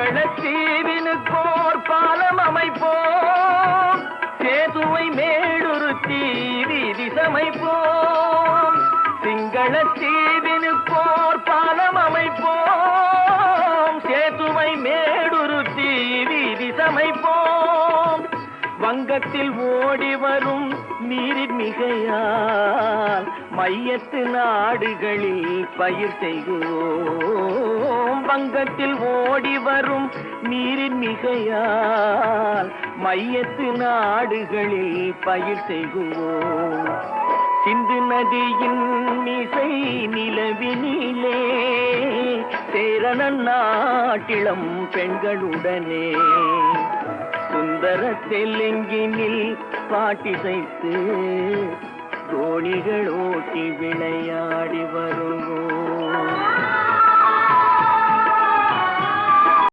சிங்களத்தீவினுக்கோர் பாலம் அமைப்போம், சேதுவை மேடுருத்தி வீதி சமைப்போம். சிங்களத்தீவினுக்கோர் பாலம் அமைப்போம், சேதுவை மேடுருத்தி வீதி சமைப்போம். வங்கத்தில் ஓடி வரும் நீரின் மிகையால் மையத்து நாடுகளில் பயிர் செய்கிறோம். வங்கத்தில் ஓடி வரும் நீரின் மிகையால் மையத்து நாடுகளில் பயிர் செய்கிறோம். சிந்து நதியின் இசை நிலவினிலே சேரண நாட்டிளம் பெண்களுடனே சுந்தர தெலுங்கினில் பாட்டிசைத்து தோணிகள் ஓட்டி விளையாடி வருவோம்.